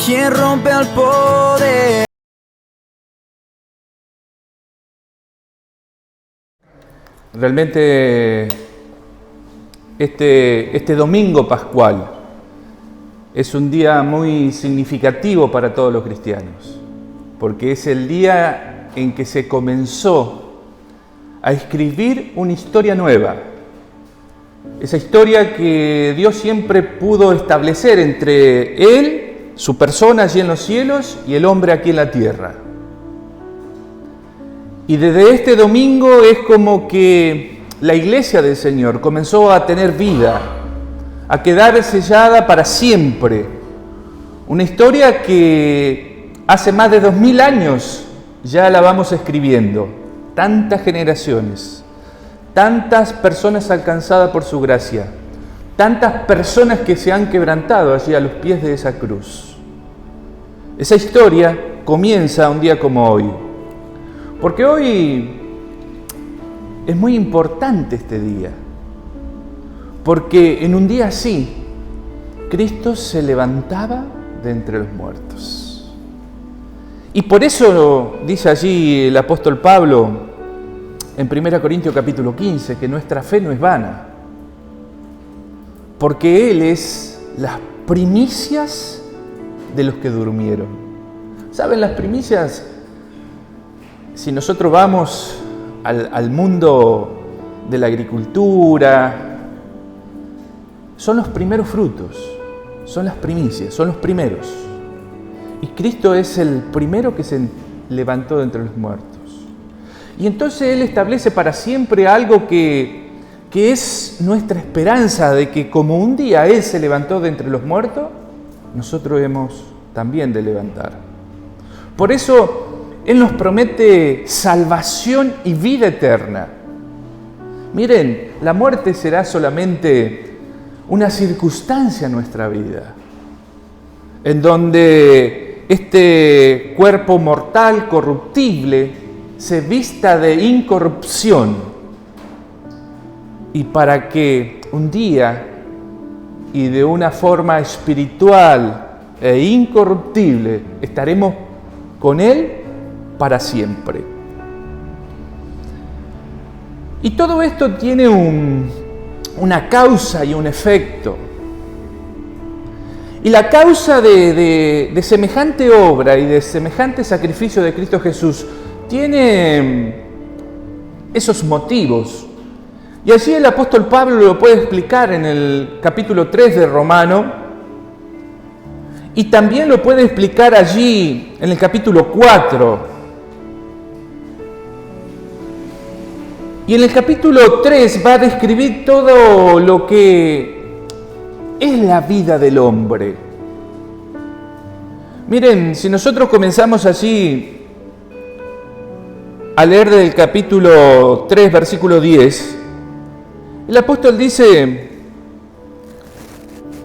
quien rompe al poder. Realmente este domingo pascual es un día muy significativo para todos los cristianos, porque es el día en que se comenzó a escribir una historia nueva. Esa historia que Dios siempre pudo establecer entre Él, su persona allí en los cielos, y el hombre aquí en la tierra. Y desde este domingo es como que la iglesia del Señor comenzó a tener vida, a quedar sellada para siempre. Una historia que hace más de 2000 años ya la vamos escribiendo. Tantas generaciones, tantas personas alcanzadas por su gracia, tantas personas que se han quebrantado allí a los pies de esa cruz. Esa historia comienza un día como hoy. Porque hoy es muy importante este día, porque en un día así, Cristo se levantaba de entre los muertos. Y por eso dice allí el apóstol Pablo en 1 Corintios capítulo 15, que nuestra fe no es vana, porque Él es las primicias de los que durmieron. ¿Saben las primicias? Si nosotros vamos al mundo de la agricultura, son los primeros frutos, son las primicias, son los primeros. Y Cristo es el primero que se levantó de entre los muertos. Y entonces Él establece para siempre algo que es nuestra esperanza de que como un día Él se levantó de entre los muertos, nosotros hemos también de levantar. Por eso Él nos promete salvación y vida eterna. Miren, la muerte será solamente una circunstancia en nuestra vida, en donde este cuerpo mortal, corruptible, se vista de incorrupción, y para que un día y de una forma espiritual e incorruptible estaremos con Él para siempre. Y todo esto tiene una causa y un efecto. Y la causa de semejante obra y de semejante sacrificio de Cristo Jesús tiene esos motivos. Y así el apóstol Pablo lo puede explicar en el capítulo 3 de Romano, y también lo puede explicar allí en el capítulo 4. Y en el capítulo 3 va a describir todo lo que es la vida del hombre. Miren, si nosotros comenzamos allí a leer del capítulo 3, versículo 10, el apóstol dice,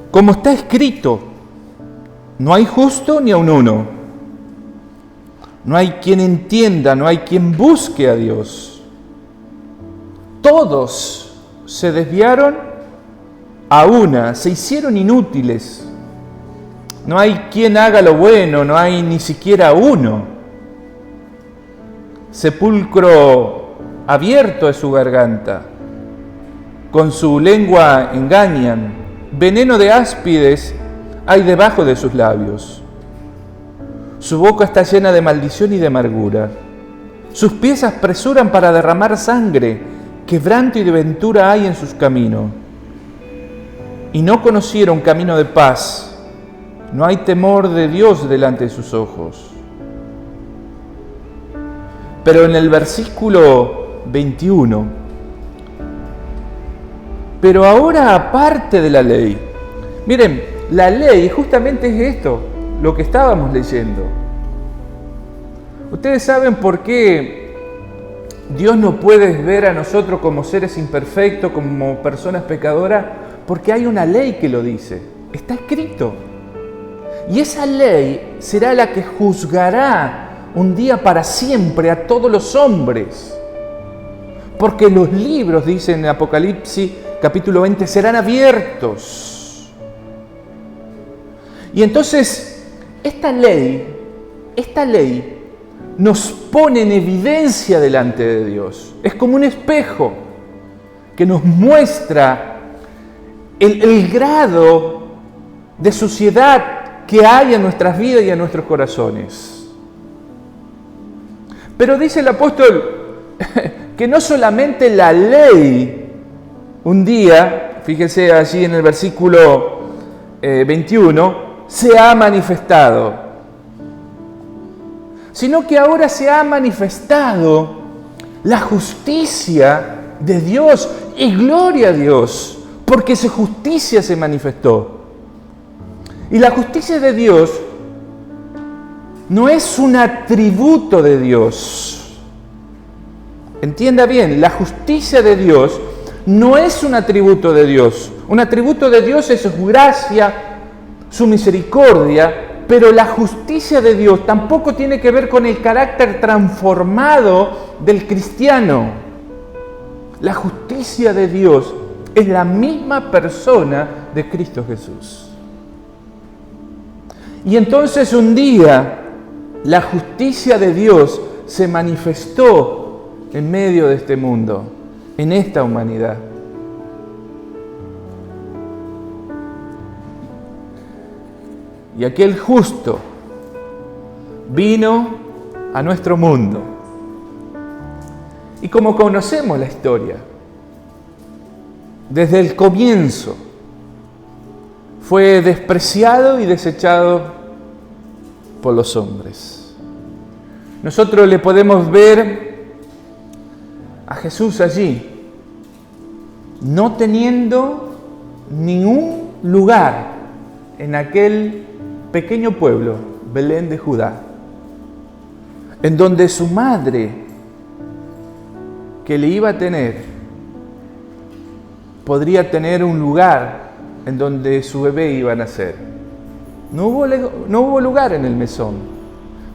como está escrito, no hay justo ni aun uno, no hay quien entienda, no hay quien busque a Dios. Todos se desviaron a una, se hicieron inútiles. No hay quien haga lo bueno, no hay ni siquiera uno. Sepulcro abierto es su garganta, con su lengua engañan, veneno de áspides hay debajo de sus labios. Su boca está llena de maldición y de amargura. Sus pies apresuran para derramar sangre, quebranto y desventura hay en sus caminos. Y no conocieron camino de paz, no hay temor de Dios delante de sus ojos. Pero en el versículo 21, pero ahora aparte de la ley, miren, la ley justamente es esto, lo que estábamos leyendo. Ustedes saben por qué Dios no puede ver a nosotros como seres imperfectos, como personas pecadoras, porque hay una ley que lo dice, está escrito. Y esa ley será la que juzgará un día para siempre a todos los hombres. Porque los libros, dice en Apocalipsis capítulo 20, serán abiertos. Y entonces esta ley nos pone en evidencia delante de Dios. Es como un espejo que nos muestra el grado de suciedad que hay en nuestras vidas y en nuestros corazones. Pero dice el apóstol que no solamente la ley un día, fíjese allí en el versículo 21, se ha manifestado, sino que ahora se ha manifestado la justicia de Dios y gloria a Dios, porque su justicia se manifestó. Y la justicia de Dios no es un atributo de Dios. Entienda bien, la justicia de Dios no es un atributo de Dios. Un atributo de Dios es su gracia, su misericordia, pero la justicia de Dios tampoco tiene que ver con el carácter transformado del cristiano. La justicia de Dios es la misma persona de Cristo Jesús. Y entonces un día la justicia de Dios se manifestó en medio de este mundo, en esta humanidad. Y aquel justo vino a nuestro mundo. Y como conocemos la historia, desde el comienzo fue despreciado y desechado por los hombres. Nosotros le podemos ver a Jesús allí, no teniendo ningún lugar en aquel pequeño pueblo, Belén de Judá, en donde su madre, que le iba a tener, podría tener un lugar en donde su bebé iba a nacer. No hubo lugar en el mesón.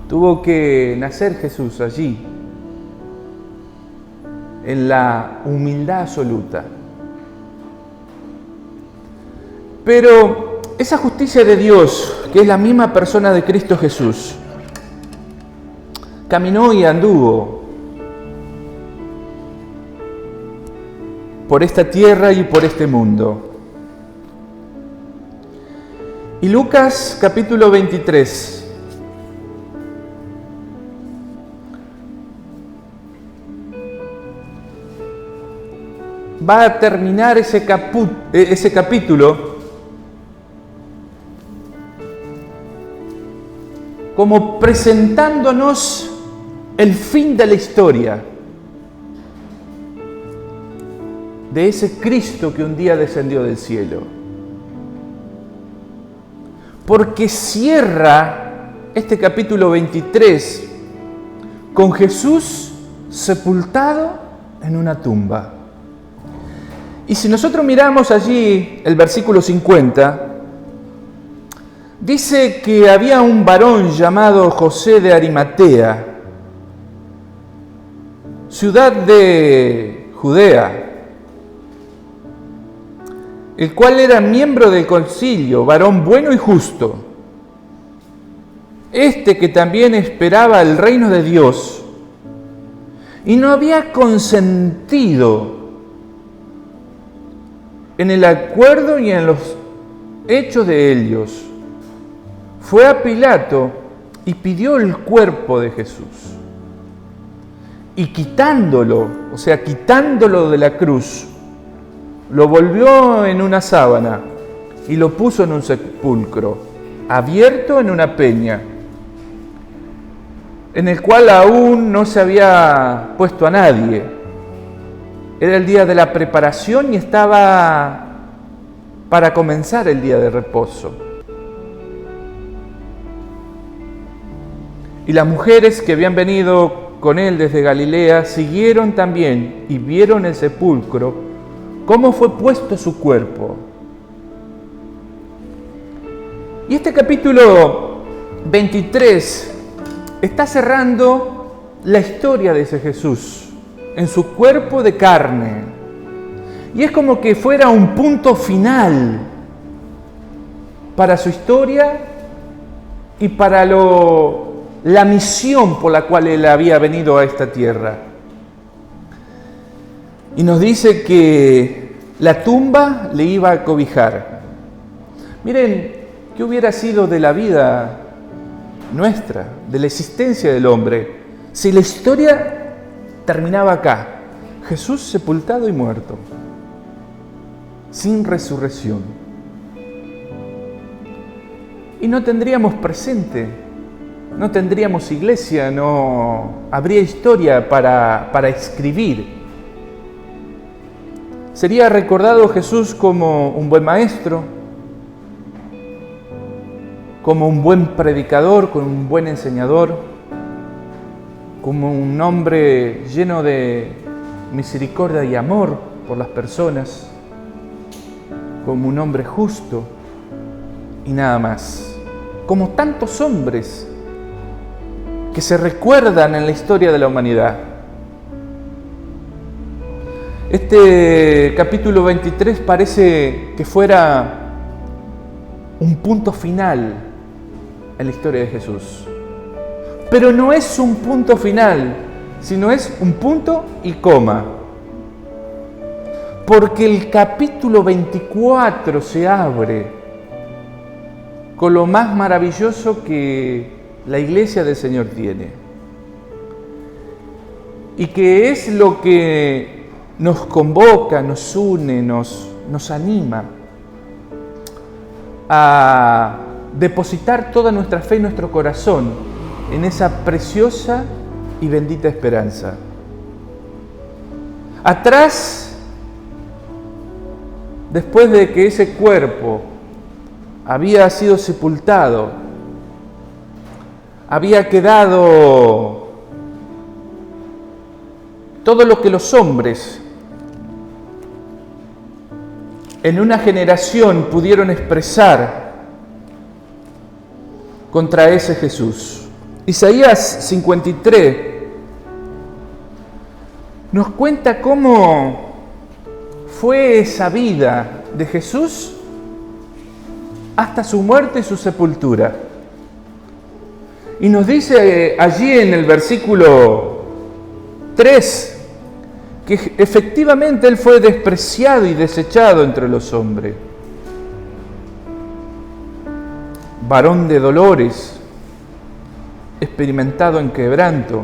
Tuvo que nacer Jesús allí, en la humildad absoluta. Pero esa justicia de Dios, que es la misma persona de Cristo Jesús, caminó y anduvo por esta tierra y por este mundo. Y Lucas capítulo 23 va a terminar ese capítulo como presentándonos el fin de la historia de ese Cristo que un día descendió del cielo. Porque cierra este capítulo 23 con Jesús sepultado en una tumba. Y si nosotros miramos allí el versículo 50, dice que había un varón llamado José de Arimatea, ciudad de Judea, el cual era miembro del concilio, varón bueno y justo. Este que también esperaba el reino de Dios y no había consentido en el acuerdo y en los hechos de ellos. Fue a Pilato y pidió el cuerpo de Jesús. Y quitándolo de la cruz, lo volvió en una sábana y lo puso en un sepulcro, abierto en una peña, en el cual aún no se había puesto a nadie. Era el día de la preparación y estaba para comenzar el día de reposo. Y las mujeres que habían venido con él desde Galilea siguieron también y vieron el sepulcro, cómo fue puesto su cuerpo. Y este capítulo 23 está cerrando la historia de ese Jesús en su cuerpo de carne. Y es como que fuera un punto final para su historia y para la misión por la cual Él había venido a esta tierra. Y nos dice que la tumba le iba a cobijar. Miren, ¿qué hubiera sido de la vida nuestra, de la existencia del hombre, si la historia terminaba acá? Jesús sepultado y muerto, sin resurrección. Y no tendríamos presente, no tendríamos iglesia, no habría historia para escribir. Sería recordado Jesús como un buen maestro, como un buen predicador, como un buen enseñador, como un hombre lleno de misericordia y amor por las personas, como un hombre justo y nada más. Como tantos hombres que se recuerdan en la historia de la humanidad. Este capítulo 23 parece que fuera un punto final en la historia de Jesús. Pero no es un punto final, sino es un punto y coma. Porque el capítulo 24 se abre con lo más maravilloso que la iglesia del Señor tiene. Y que es lo que nos convoca, nos une, nos anima a depositar toda nuestra fe y nuestro corazón en esa preciosa y bendita esperanza. Atrás, después de que ese cuerpo había sido sepultado, había quedado todo lo que los hombres en una generación pudieron expresar contra ese Jesús. Isaías 53 nos cuenta cómo fue esa vida de Jesús hasta su muerte y su sepultura. Y nos dice allí en el versículo 3 que efectivamente Él fue despreciado y desechado entre los hombres. Varón de dolores, experimentado en quebranto.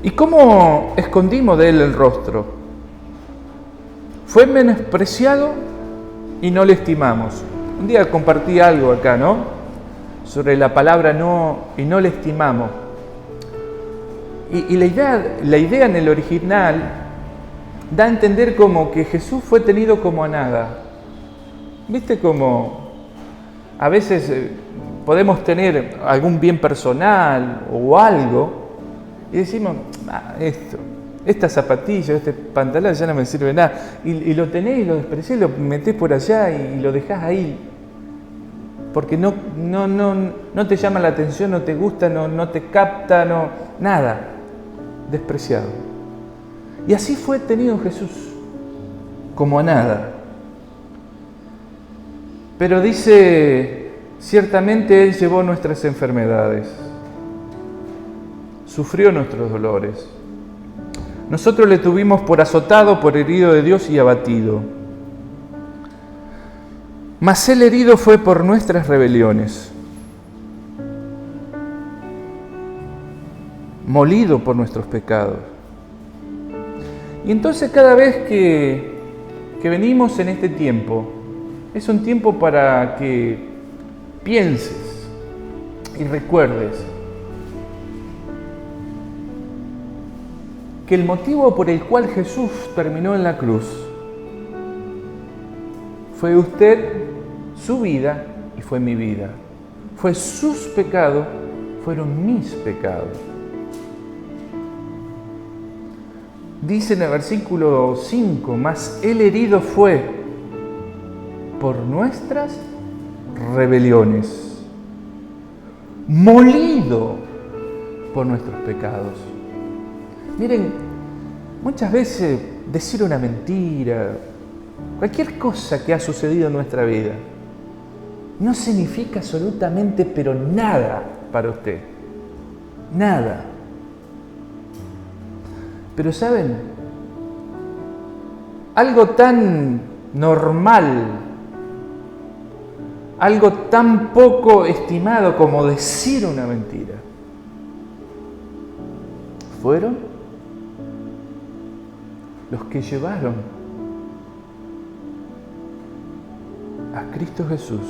¿Y cómo escondimos de Él el rostro? Fue menospreciado y no le estimamos. Un día compartí algo acá, ¿no? Sobre la palabra no y no le estimamos. Y la idea en el original da a entender como que Jesús fue tenido como a nada. ¿Viste cómo a veces podemos tener algún bien personal o algo y decimos, esta zapatilla, este pantalón ya no me sirve nada, y lo tenés y lo despreciás, lo metés por allá y lo dejás ahí porque no te llama la atención, no te gusta, no te capta, nada, despreciado. Y así fue tenido Jesús, como a nada. Pero dice, ciertamente Él llevó nuestras enfermedades, sufrió nuestros dolores. Nosotros le tuvimos por azotado, por herido de Dios y abatido. Mas Él herido fue por nuestras rebeliones, molido por nuestros pecados. Y entonces cada vez que venimos en este tiempo, es un tiempo para que pienses y recuerdes que el motivo por el cual Jesús terminó en la cruz fue su vida y fue mi vida. Fue sus pecados, fueron mis pecados. Dice en el versículo 5, mas Él herido fue por nuestras rebeliones, molido por nuestros pecados. Miren, muchas veces decir una mentira, cualquier cosa que ha sucedido en nuestra vida, no significa absolutamente pero nada para usted. Nada. Pero ¿saben? Algo tan normal, algo tan poco estimado como decir una mentira, fueron los que llevaron a Cristo Jesús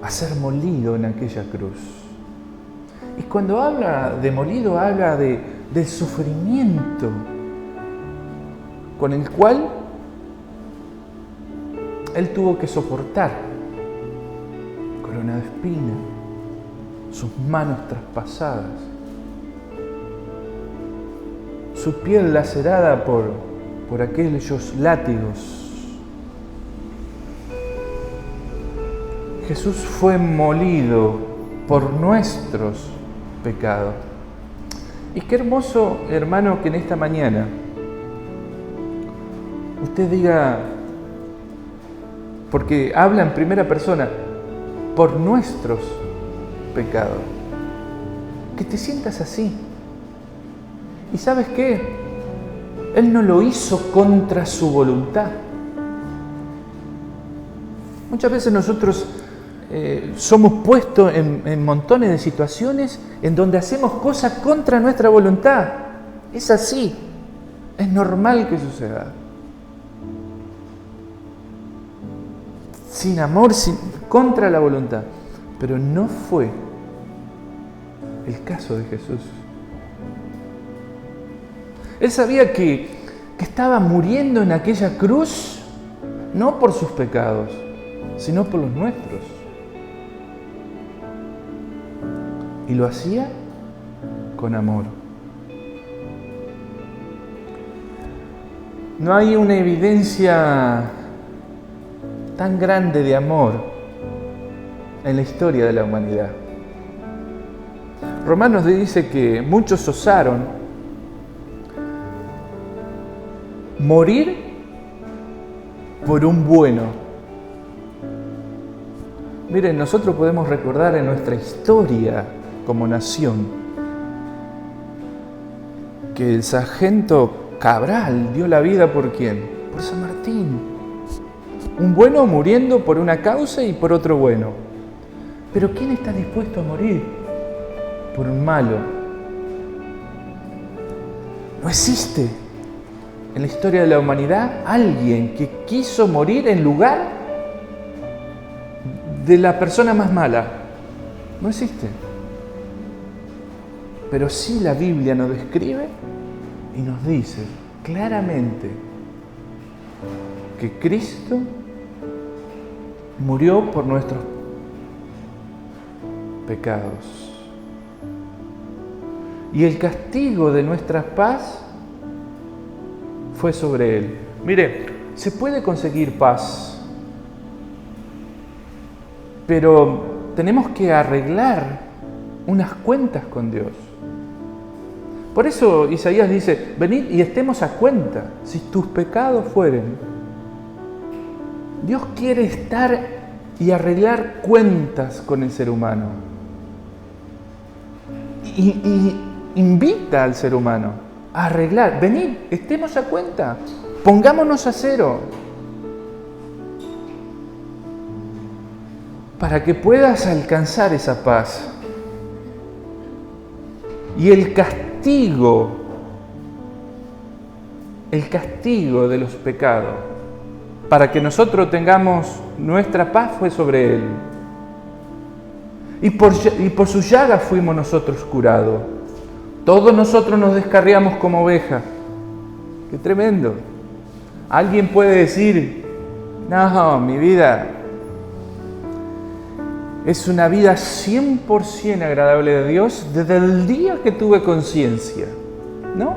a ser molido en aquella cruz. Y cuando habla de molido, habla del sufrimiento con el cual Él tuvo que soportar corona de espina, sus manos traspasadas, su piel lacerada por aquellos látigos. Jesús fue molido por nuestros pecados. Y qué hermoso, hermano, que en esta mañana usted diga, porque habla en primera persona, por nuestros pecados. Que te sientas así. ¿Y sabes qué? Él no lo hizo contra su voluntad. Muchas veces nosotros somos puestos en montones de situaciones en donde hacemos cosas contra nuestra voluntad. Es así. Es normal que suceda. Sin amor, contra la voluntad. Pero no fue el caso de Jesús. Él sabía que estaba muriendo en aquella cruz, no por sus pecados, sino por los nuestros. Y lo hacía con amor. No hay una evidencia tan grande de amor en la historia de la humanidad. Romanos dice que muchos osaron morir por un bueno. Miren, nosotros podemos recordar en nuestra historia como nación que el sargento Cabral dio la vida ¿por quién? Por San Martín. Un bueno muriendo por una causa y por otro bueno. Pero ¿quién está dispuesto a morir por un malo? No existe en la historia de la humanidad alguien que quiso morir en lugar de la persona más mala. No existe. Pero sí la Biblia nos describe y nos dice claramente que Cristo murió por nuestros pecados. Y el castigo de nuestra paz fue sobre Él. Mire, se puede conseguir paz, pero tenemos que arreglar unas cuentas con Dios. Por eso Isaías dice, venid y estemos a cuenta, si tus pecados fueren. Dios quiere estar y arreglar cuentas con el ser humano. Y invita al ser humano a arreglar. Venid, estemos a cuenta, pongámonos a cero. Para que puedas alcanzar esa paz. Y el castigo de los pecados, para que nosotros tengamos nuestra paz, fue sobre Él. Y por sus llagas fuimos nosotros curados. Todos nosotros nos descarriamos como ovejas. ¡Qué tremendo! Alguien puede decir, no, mi vida es una vida 100% agradable a Dios desde el día que tuve conciencia. ¿No?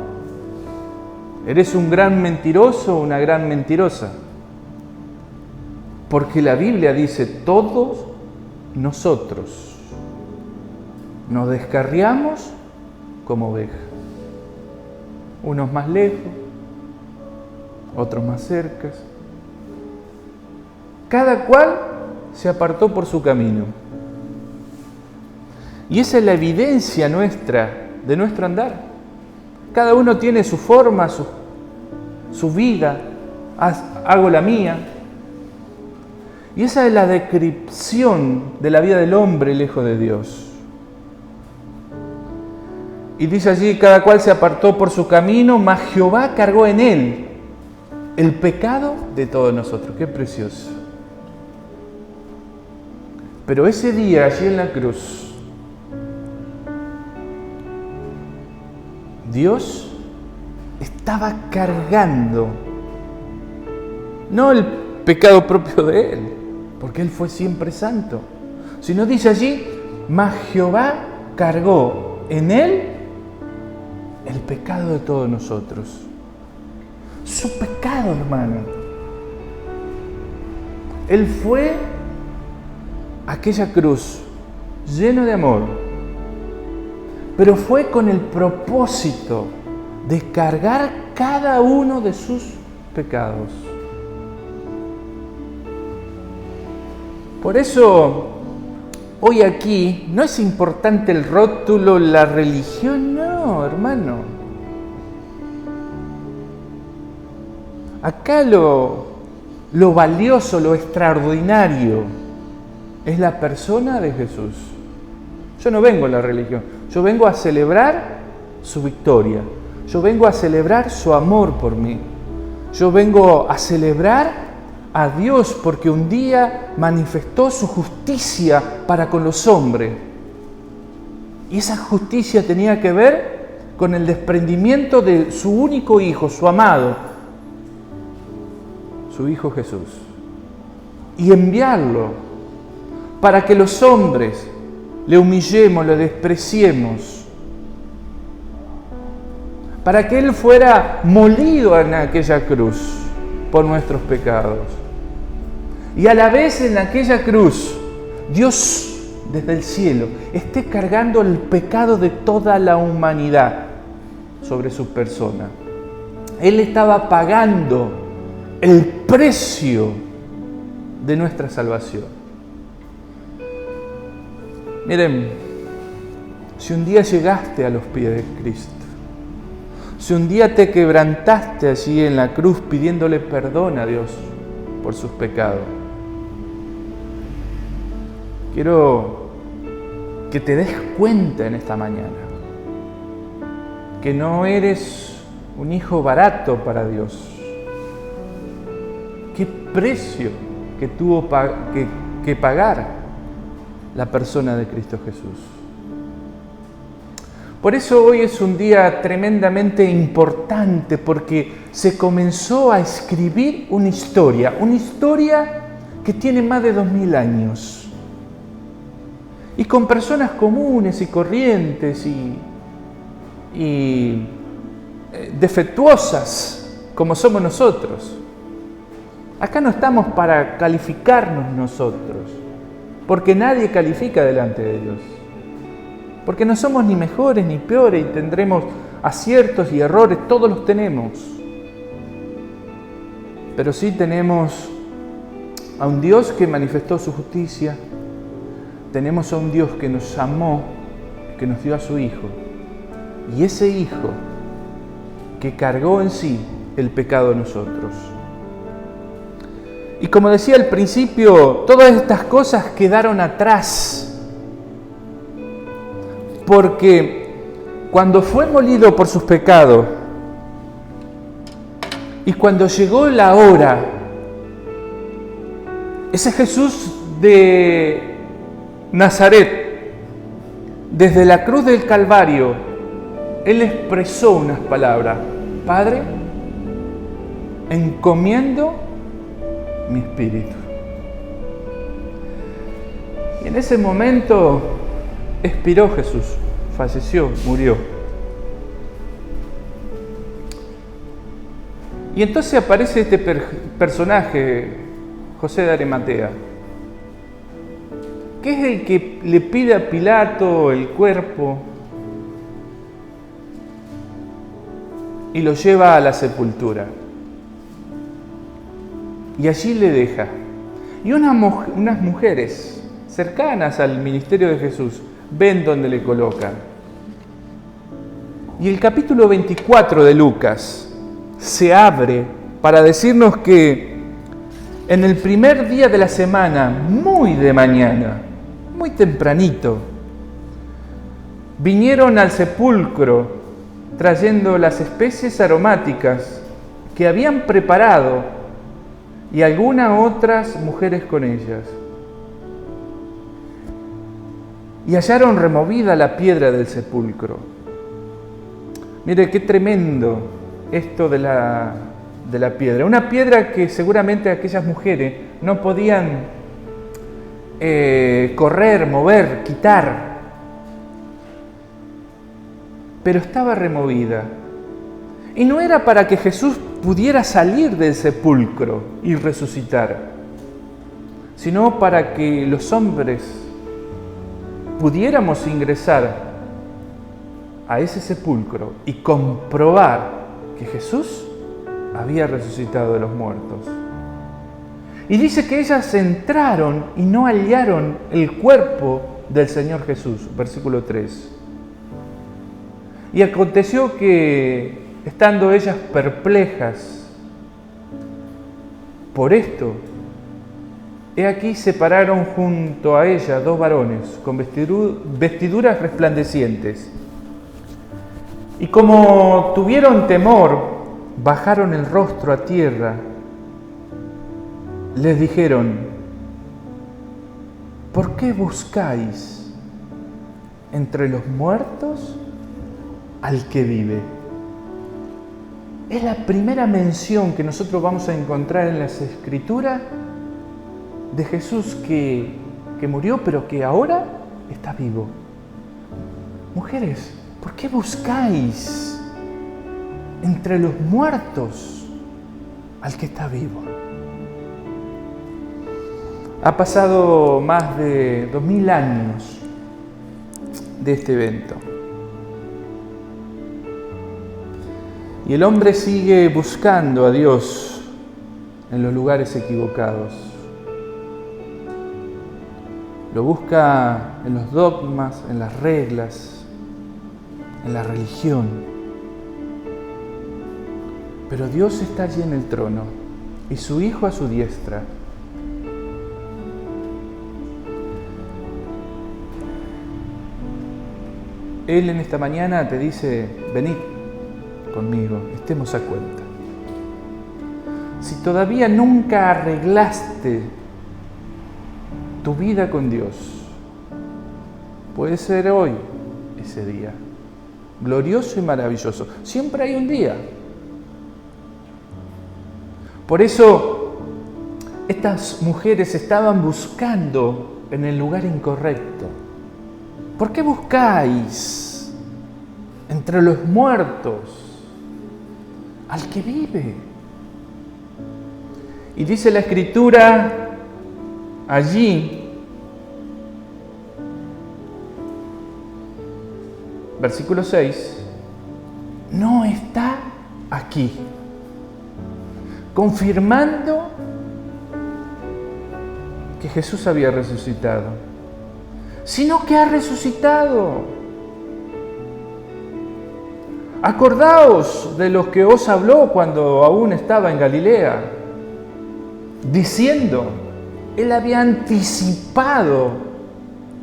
Eres un gran mentiroso o una gran mentirosa. Porque la Biblia dice, todos nosotros nos descarriamos como ovejas. Unos más lejos, otros más cerca. Cada cual se apartó por su camino. Y esa es la evidencia nuestra, de nuestro andar. Cada uno tiene su forma, su vida, hago la mía. Y esa es la descripción de la vida del hombre lejos de Dios. Y dice allí, cada cual se apartó por su camino, mas Jehová cargó en él el pecado de todos nosotros. Qué precioso. Pero ese día allí en la cruz, Dios estaba cargando, no el pecado propio de Él, porque Él fue siempre santo, sino dice allí, mas Jehová cargó en Él el pecado de todos nosotros. Su pecado, hermano. Él fue a aquella cruz lleno de amor, pero fue con el propósito de cargar cada uno de sus pecados. Por eso, hoy aquí no es importante el rótulo, la religión, no, hermano. Acá lo valioso, lo extraordinario es la persona de Jesús. Yo no vengo a la religión, yo vengo a celebrar su victoria. Yo vengo a celebrar su amor por mí. Yo vengo a celebrar a Dios porque un día manifestó su justicia para con los hombres. Y esa justicia tenía que ver con el desprendimiento de su único hijo, su amado, su Hijo Jesús. Y enviarlo para que los hombres le humillemos, le despreciemos, para que Él fuera molido en aquella cruz por nuestros pecados. Y a la vez en aquella cruz, Dios desde el cielo esté cargando el pecado de toda la humanidad sobre su persona. Él estaba pagando el precio de nuestra salvación. Miren, si un día llegaste a los pies de Cristo, si un día te quebrantaste allí en la cruz pidiéndole perdón a Dios por sus pecados, quiero que te des cuenta en esta mañana que no eres un hijo barato para Dios. Qué precio que tuvo que pagar la persona de Cristo Jesús. Por eso hoy es un día tremendamente importante, porque se comenzó a escribir una historia que tiene más de 2000 años. Y con personas comunes y corrientes y defectuosas como somos nosotros. Acá no estamos para calificarnos nosotros, porque nadie califica delante de Dios. Porque no somos ni mejores ni peores y tendremos aciertos y errores, todos los tenemos. Pero sí tenemos a un Dios que manifestó su justicia, tenemos a un Dios que nos amó, que nos dio a su Hijo, y ese Hijo que cargó en sí el pecado de nosotros. Y como decía al principio, todas estas cosas quedaron atrás, porque cuando fue molido por sus pecados y cuando llegó la hora, ese Jesús de Nazaret, desde la cruz del Calvario, Él expresó unas palabras: Padre, encomiendo mi espíritu. Y en ese momento expiró Jesús, falleció, murió. Y entonces aparece este personaje, José de Arimatea, que es el que le pide a Pilato el cuerpo y lo lleva a la sepultura. Y allí le deja. Y unas mujeres cercanas al ministerio de Jesús ven dónde le colocan. Y el capítulo 24 de Lucas se abre para decirnos que en el primer día de la semana, muy de mañana, muy tempranito, vinieron al sepulcro trayendo las especies aromáticas que habían preparado y algunas otras mujeres con ellas. Y hallaron removida la piedra del sepulcro. Mire qué tremendo esto de la piedra. Una piedra que seguramente aquellas mujeres no podían correr, mover, quitar. Pero estaba removida. Y no era para que Jesús pudiera salir del sepulcro y resucitar, sino para que los hombres pudiéramos ingresar a ese sepulcro y comprobar que Jesús había resucitado de los muertos. Y dice que ellas entraron y no hallaron el cuerpo del Señor Jesús, versículo 3. Y aconteció que, estando ellas perplejas por esto, he aquí se pararon junto a ella dos varones con vestiduras resplandecientes. Y como tuvieron temor, bajaron el rostro a tierra. Les dijeron: ¿por qué buscáis entre los muertos al que vive? Es la primera mención que nosotros vamos a encontrar en las Escrituras de Jesús que murió, pero que ahora está vivo. Mujeres, ¿por qué buscáis entre los muertos al que está vivo? Ha pasado más de 2000 años de este evento. Y el hombre sigue buscando a Dios en los lugares equivocados. Lo busca en los dogmas, en las reglas, en la religión. Pero Dios está allí en el trono y su Hijo a su diestra. Él en esta mañana te dice: venid conmigo, estemos a cuenta. Si todavía nunca arreglaste tu vida con Dios, puede ser hoy ese día, glorioso y maravilloso. Siempre hay un día. Por eso estas mujeres estaban buscando en el lugar incorrecto. ¿Por qué buscáis entre los muertos al que vive? Y dice la Escritura allí, versículo 6, no está aquí, confirmando que Jesús había resucitado, sino que ha resucitado. Acordaos de lo que os habló cuando aún estaba en Galilea, diciendo, Él había anticipado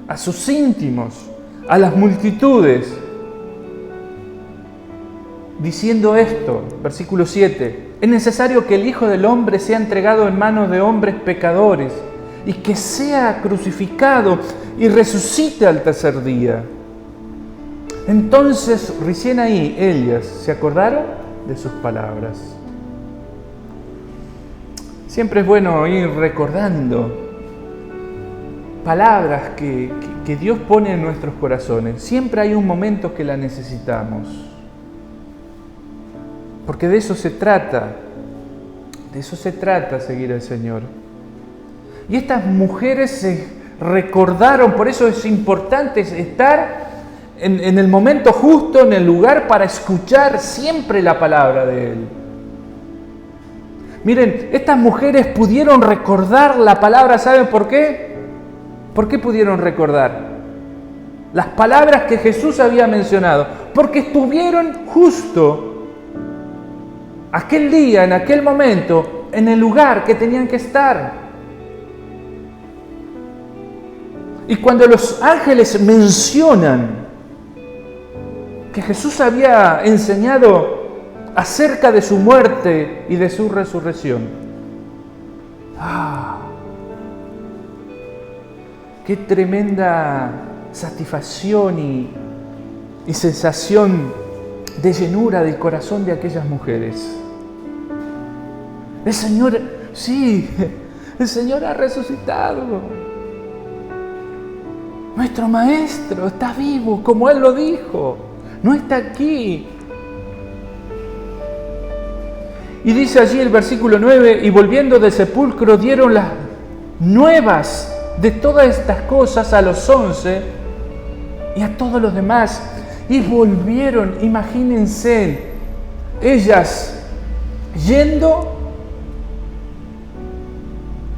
a sus íntimos, a las multitudes, diciendo esto, versículo 7, es necesario que el Hijo del Hombre sea entregado en manos de hombres pecadores y que sea crucificado y resucite al tercer día. Entonces, recién ahí, ellas se acordaron de sus palabras. Siempre es bueno ir recordando palabras que Dios pone en nuestros corazones. Siempre hay un momento que la necesitamos. Porque de eso se trata seguir al Señor. Y estas mujeres se recordaron, por eso es importante estar en el momento justo, en el lugar para escuchar siempre la palabra de Él. Miren, estas mujeres pudieron recordar la palabra, ¿saben por qué? ¿Por qué pudieron recordar las palabras que Jesús había mencionado? Porque estuvieron justo aquel día, en aquel momento, en el lugar que tenían que estar. Y cuando los ángeles mencionan que Jesús había enseñado acerca de su muerte y de su resurrección, qué tremenda satisfacción y sensación de llenura del corazón de aquellas mujeres. El Señor, sí, el Señor ha resucitado. Nuestro Maestro está vivo, como Él lo dijo. No está aquí. Y dice allí el versículo 9, y volviendo del sepulcro dieron las nuevas de todas estas cosas a los 11 y a todos los demás. Y volvieron, imagínense, ellas yendo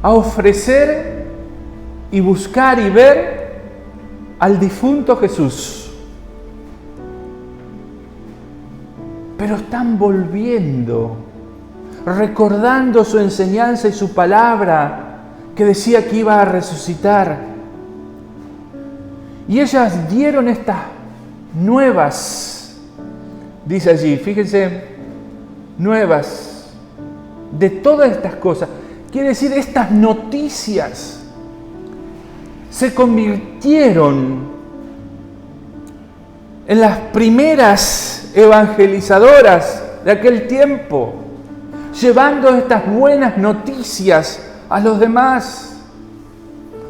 a ofrecer y buscar y ver al difunto Jesús. Pero están volviendo, recordando su enseñanza y su palabra que decía que iba a resucitar. Y ellas dieron estas nuevas, dice allí, fíjense, nuevas de todas estas cosas. Quiere decir, estas noticias se convirtieron en las primeras evangelizadoras de aquel tiempo, llevando estas buenas noticias a los demás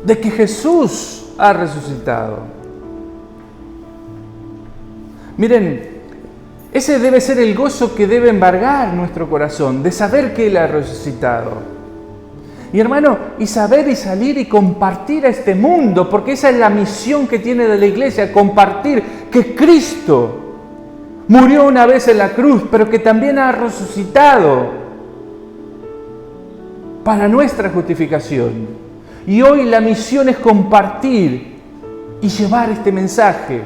de que Jesús ha resucitado. Miren, ese debe ser el gozo que debe embargar nuestro corazón, de saber que Él ha resucitado. Y hermano, y saber y salir y compartir a este mundo, porque esa es la misión que tiene de la iglesia, compartir que Cristo murió una vez en la cruz, pero que también ha resucitado para nuestra justificación. Y hoy la misión es compartir y llevar este mensaje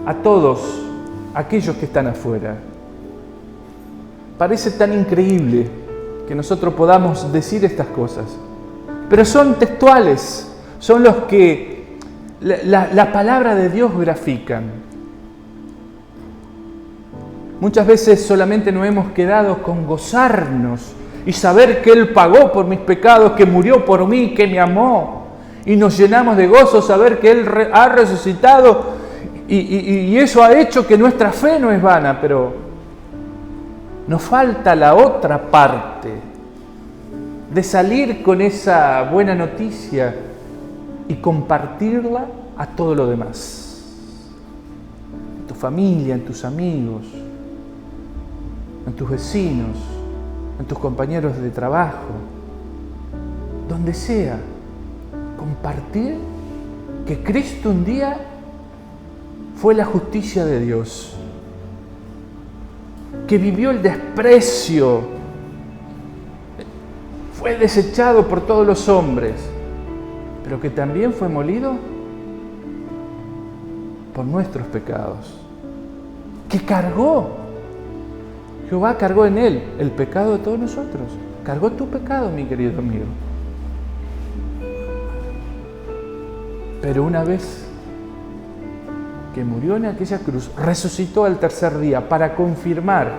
a todos aquellos que están afuera. Parece tan increíble que nosotros podamos decir estas cosas, pero son textuales, son los que la palabra de Dios grafican. Muchas veces solamente nos hemos quedado con gozarnos y saber que Él pagó por mis pecados, que murió por mí, que me amó, y nos llenamos de gozo saber que Él ha resucitado y eso ha hecho que nuestra fe no es vana, pero nos falta la otra parte de salir con esa buena noticia y compartirla a todo lo demás. En tu familia, en tus amigos, en tus vecinos, en tus compañeros de trabajo, donde sea, compartir que Cristo un día fue la justicia de Dios, que vivió el desprecio, fue desechado por todos los hombres, pero que también fue molido por nuestros pecados, que Jehová cargó en Él el pecado de todos nosotros, cargó tu pecado, mi querido amigo. Pero una vez que murió en aquella cruz, resucitó al tercer día para confirmar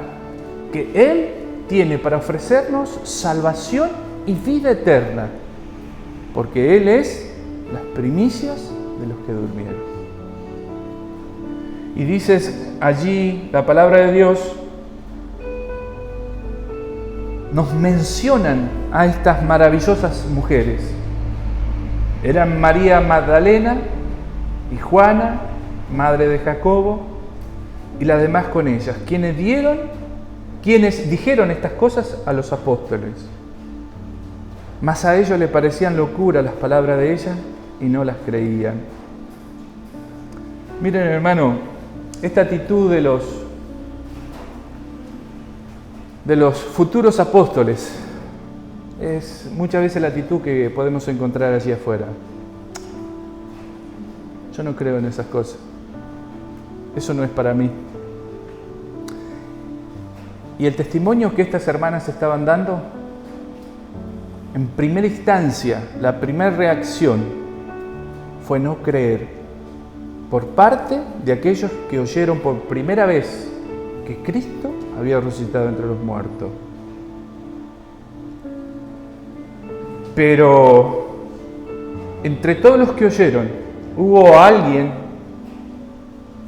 que Él tiene para ofrecernos salvación y vida eterna, porque Él es las primicias de los que durmieron. Y dices allí, la palabra de Dios nos mencionan a estas maravillosas mujeres. Eran María Magdalena y Juana, madre de Jacobo, y las demás con ellas, quienes dijeron estas cosas a los apóstoles. Mas a ellos les parecían locura las palabras de ellas y no las creían. Miren, hermano, esta actitud de de los futuros apóstoles. Es muchas veces la actitud que podemos encontrar allí afuera. Yo no creo en esas cosas. Eso no es para mí. Y el testimonio que estas hermanas estaban dando, en primera instancia, la primera reacción fue no creer por parte de aquellos que oyeron por primera vez que Cristo había resucitado entre los muertos. Pero entre todos los que oyeron, hubo alguien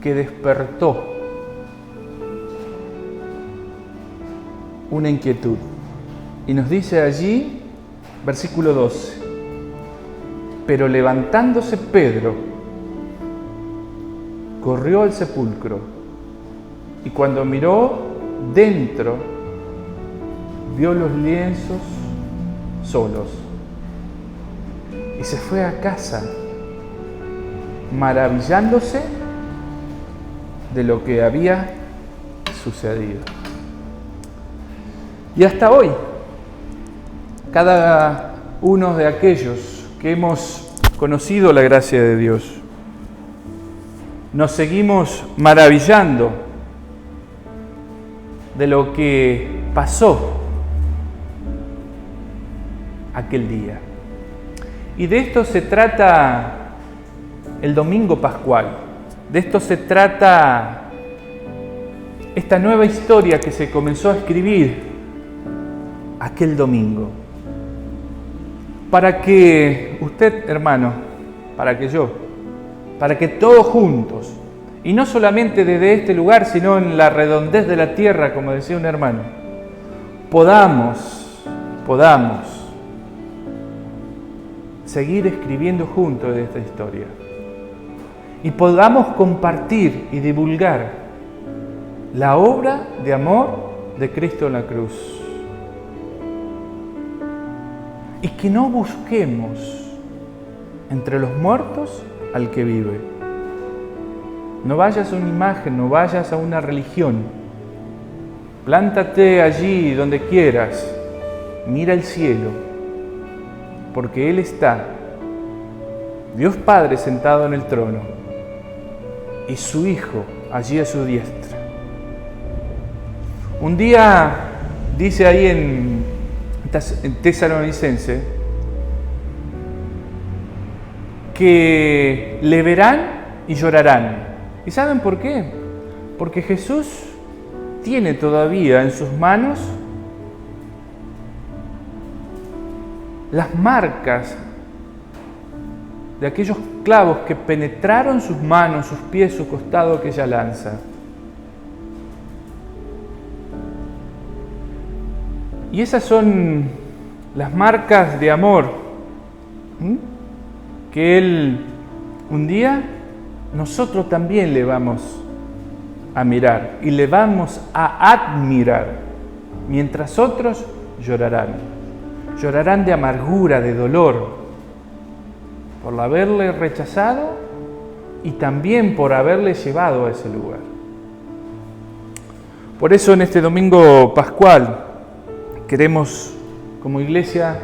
que despertó una inquietud. Y nos dice allí, versículo 12, pero levantándose Pedro, corrió al sepulcro y cuando miró dentro, vio los lienzos solos y se fue a casa, maravillándose de lo que había sucedido. Y hasta hoy, cada uno de aquellos que hemos conocido la gracia de Dios, nos seguimos maravillando de lo que pasó aquel día. Y de esto se trata el domingo pascual. De esto se trata esta nueva historia que se comenzó a escribir aquel domingo. Para que usted, hermano, para que yo, para que todos juntos, y no solamente desde este lugar, sino en la redondez de la tierra, como decía un hermano, podamos seguir escribiendo juntos de esta historia y podamos compartir y divulgar la obra de amor de Cristo en la cruz. Y que no busquemos entre los muertos al que vive. No vayas a una imagen, no vayas a una religión. Plántate allí donde quieras. Mira el cielo, porque Él está, Dios Padre sentado en el trono, y su Hijo allí a su diestra. Un día, dice ahí en Tesalonicense, que le verán y llorarán. ¿Y saben por qué? Porque Jesús tiene todavía en sus manos las marcas de aquellos clavos que penetraron sus manos, sus pies, su costado, aquella lanza. Y esas son las marcas de amor que Él un día nosotros también le vamos a mirar y le vamos a admirar, mientras otros llorarán. Llorarán de amargura, de dolor, por haberle rechazado y también por haberle llevado a ese lugar. Por eso en este domingo pascual queremos, como iglesia,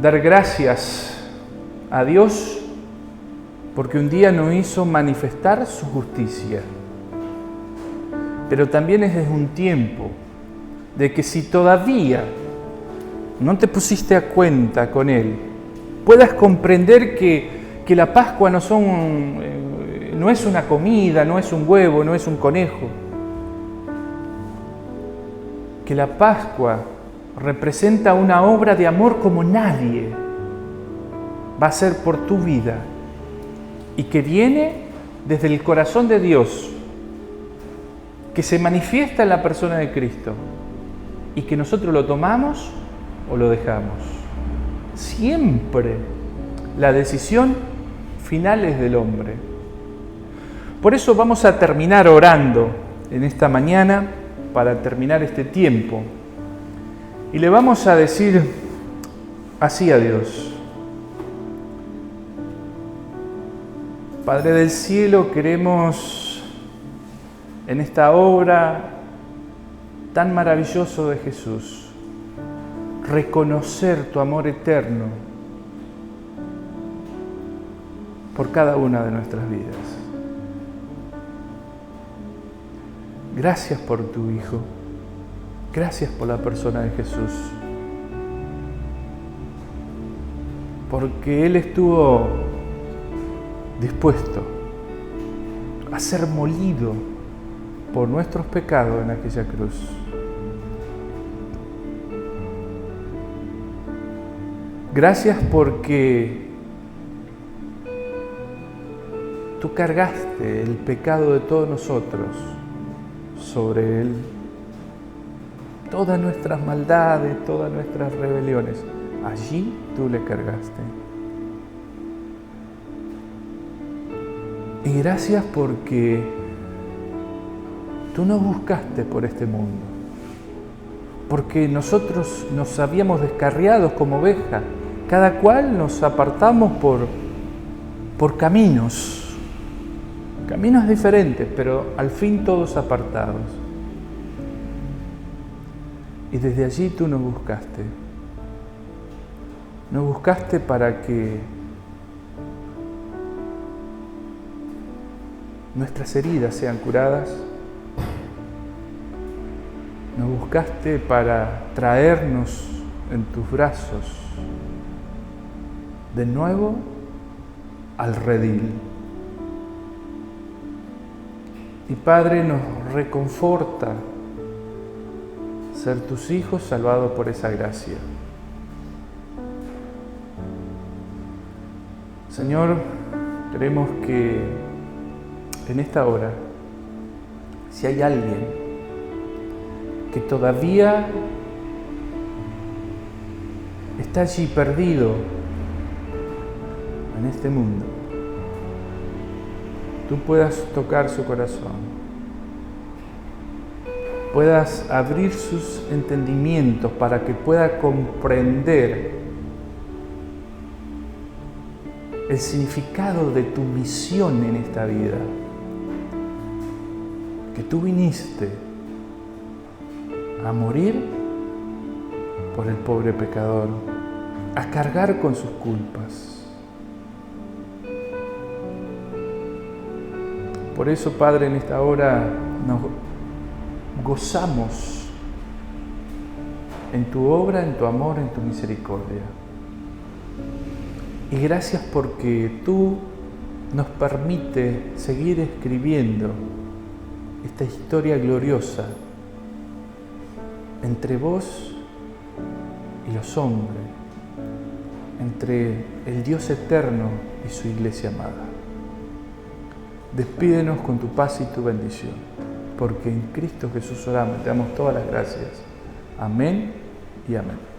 dar gracias a Dios porque un día nos hizo manifestar su justicia. Pero también es un tiempo de que si todavía no te pusiste a cuenta con Él, puedas comprender que la Pascua no es una comida, no es un huevo, no es un conejo. Que la Pascua representa una obra de amor como nadie va a ser por tu vida y que viene desde el corazón de Dios, que se manifiesta en la persona de Cristo y que nosotros lo tomamos o lo dejamos. Siempre la decisión final es del hombre. Por eso vamos a terminar orando en esta mañana para terminar este tiempo. Y le vamos a decir así a Dios: Padre del cielo, queremos en esta obra tan maravilloso de Jesús, reconocer tu amor eterno por cada una de nuestras vidas. Gracias por tu Hijo, gracias por la persona de Jesús, porque Él estuvo dispuesto a ser molido por nuestros pecados en aquella cruz. Gracias porque tú cargaste el pecado de todos nosotros sobre Él. Todas nuestras maldades, todas nuestras rebeliones, allí tú le cargaste. Y gracias porque tú nos buscaste por este mundo, porque nosotros nos habíamos descarriado como ovejas, cada cual nos apartamos por caminos diferentes, pero al fin todos apartados. Y desde allí tú nos buscaste para que nuestras heridas sean curadas. Nos buscaste para traernos en tus brazos de nuevo al redil. Y Padre, nos reconforta ser tus hijos salvados por esa gracia. Señor, queremos que en esta hora, si hay alguien que todavía está allí perdido en este mundo, tú puedas tocar su corazón, puedas abrir sus entendimientos para que pueda comprender el significado de tu misión en esta vida, que tú viniste a morir por el pobre pecador, a cargar con sus culpas. Por eso, Padre, en esta hora nos gozamos en tu obra, en tu amor, en tu misericordia. Y gracias porque tú nos permites seguir escribiendo esta historia gloriosa entre vos y los hombres, entre el Dios eterno y su iglesia amada. Despídenos con tu paz y tu bendición, porque en Cristo Jesús oramos, te damos todas las gracias. Amén y amén.